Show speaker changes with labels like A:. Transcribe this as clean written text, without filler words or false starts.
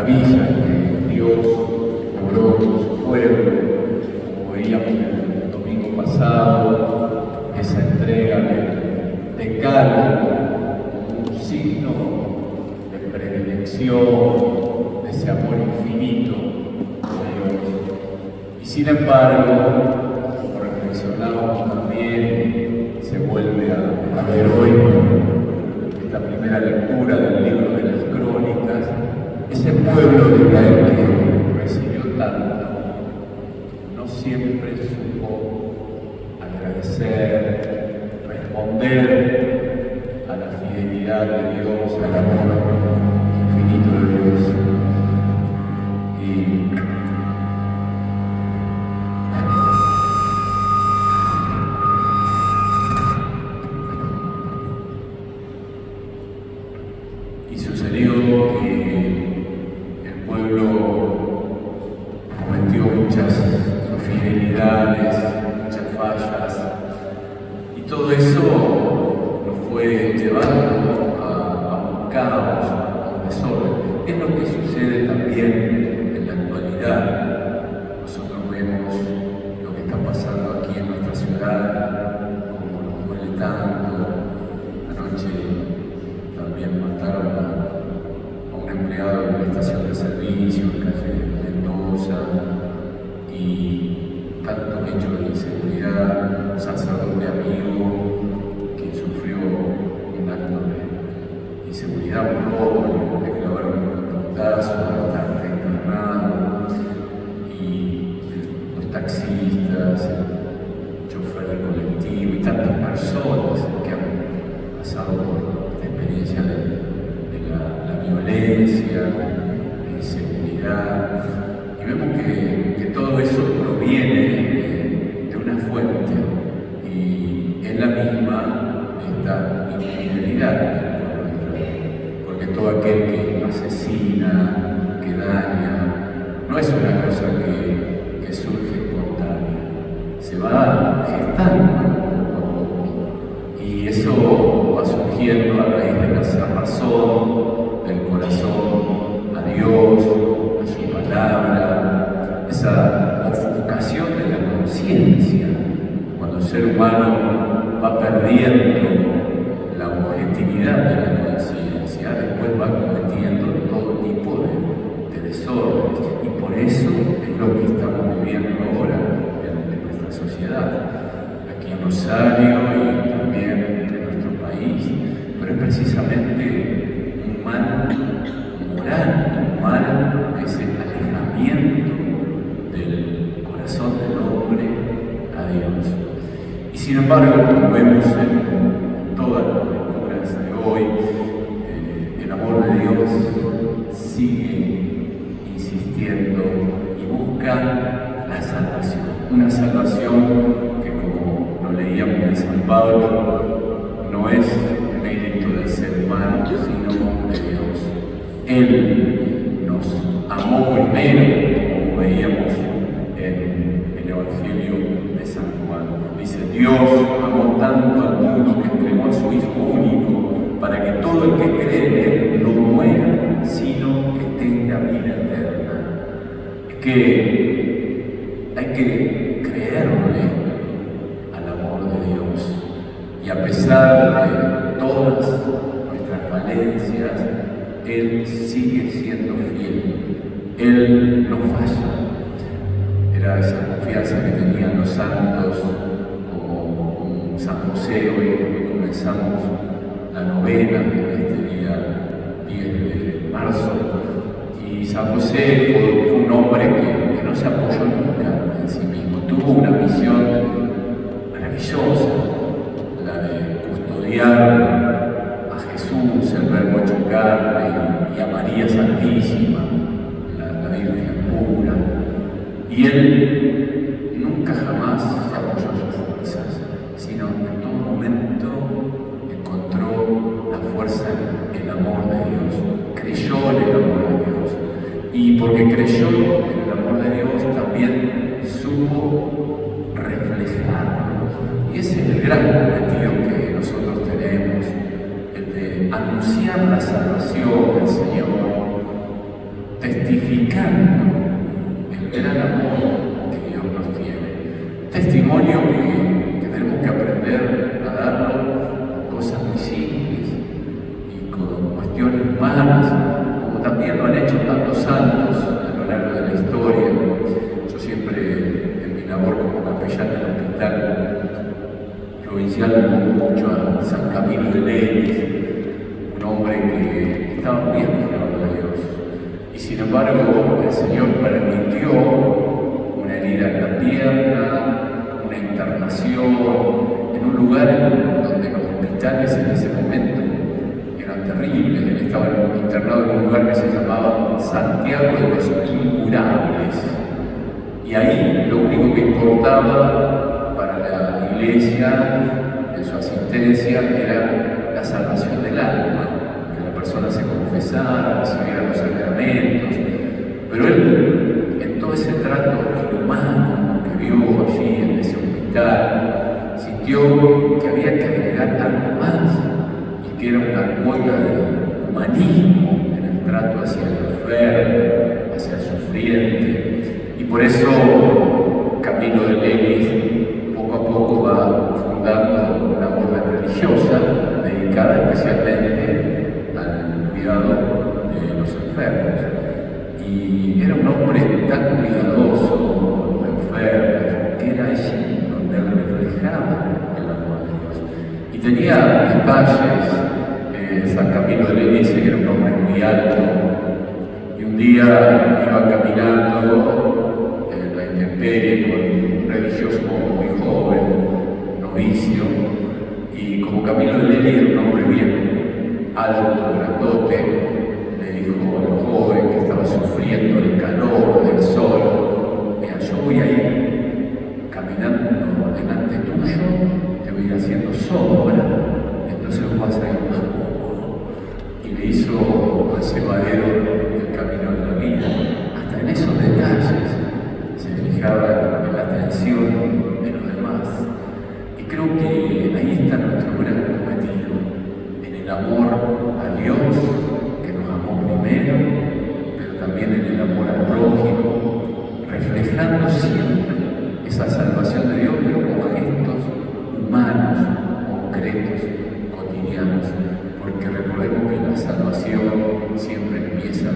A: maravillas que Dios obró con su pueblo, como veíamos el domingo pasado, esa entrega de decálogo, un signo de predilección, de ese amor infinito de Dios. Y sin embargo, como reflexionamos también, se vuelve a ver hoy esta primera lectura del libro de las Crónicas, ese pueblo de Israel que recibió tanto, no siempre supo agradecer, responder a la fidelidad de Dios, al amor infinito de Dios. Y sucedió que el pueblo cometió muchas infidelidades, muchas fallas, y todo eso nos fue llevando a un caos, a un desorden. Es lo que sucede también en la actualidad. Nosotros vemos lo que está pasando aquí en nuestra ciudad, como nos duele tanto. Anoche también mataron a un empleado de una estación de servicio en calle Mendoza, y tantos hechos de inseguridad, un sacerdote amigo que sufrió un acto de inseguridad, un robo, le clavaron un portazo, está internado, y los taxistas, el chofer del colectivo y tantas personas que han pasado por esta experiencia de la violencia, la inseguridad, y vemos que todo eso proviene de una fuente, y es la misma esta infidelidad del pueblo de Israel, porque todo aquel que asesina, que daña, no es una cosa que surge espontánea, se va gestando poco a poco, y eso va surgiendo a raíz de la cerrazón del corazón a Dios, a su palabra, esa ofuscación de la conciencia, cuando el ser humano va perdiendo la objetividad de la conciencia, después va cometiendo todo tipo de desórdenes, y por eso es lo que estamos viviendo ahora en nuestra sociedad, aquí en Rosario y también en nuestro país, pero es precisamente un mal moral, un mal, ese alejamiento del corazón del hombre a Dios. Y sin embargo, como vemos en todas las lecturas de hoy, el amor de Dios sigue insistiendo y busca la salvación, una salvación que, como lo leíamos en San Pablo, no es mérito del ser humano, sino de Dios. Él nos amó primero, como veíamos en el Evangelio de San Juan. Dice: Dios amó tanto al mundo que entregó a su Hijo único, para que todo el que cree en Él no muera, sino que tenga vida eterna. Es que hay que creerle al amor de Dios, y a pesar de todas nuestras falencias, Él sigue siendo fiel, Él no falla. Era esa confianza que tenían los santos, como San José. Hoy comenzamos la novena en este día 10 de marzo, y San José fue un hombre que no se apoyó nunca en sí mismo, tuvo una misión maravillosa, la de custodiar a Jesús, el Verbo hecho carne, y a María Santísima, la Virgen pura, y él nunca jamás se apoyó en sus fuerzas, sino en todo momento encontró la fuerza en el amor de Dios, creyó en el amor de Dios, y porque creyó en el amor de Dios también supo reflejarlo. Y ese es el gran cometido que nosotros tenemos, el de anunciar la salvación del Señor, provincial mucho a San Camilo de Lelis, un hombre que estaba muy alejado de Dios. Y sin embargo, el Señor permitió una herida en la pierna, una internación, en un lugar donde los hospitales en ese momento eran terribles. Él estaba internado en un lugar que se llamaba Santiago de los Incurables. Y ahí lo único que importaba para la iglesia, de su asistencia, era la salvación del alma, que la persona se confesara, recibiera los sacramentos. Pero él, en todo ese trato inhumano que vio allí en ese hospital, sintió que había que agregar algo más, y que era una cuota de humanismo en el trato hacia el enfermo, hacia el sufriente. Y por eso Camilo de Lelis poco a poco va fundando una orden religiosa dedicada especialmente al cuidado de los enfermos. Y era un hombre tan cuidadoso con los enfermos, que era allí donde él reflejaba el amor de Dios. Y tenía detalles. San Camilo de Lelis era un hombre muy alto, y un día iba caminando con un religioso muy joven, novicio, y como Camilo de Lelis era un hombre bien alto, grandote, le dijo al joven que estaba sufriendo el calor del sol: mira, yo voy a ir caminando delante tuyo, te voy a ir haciendo sombra, entonces vos vas a ir más cómodo. Y le hizo al cebadero el camino de la vida. Hasta en esos detalles se fijaba en la atención de los demás. Y creo que ahí está nuestro gran cometido, en el amor a Dios, que nos amó primero, pero también en el amor al prójimo, reflejando siempre esa salvación de Dios, pero con gestos humanos, concretos, cotidianos, porque recordemos que la salvación siempre empieza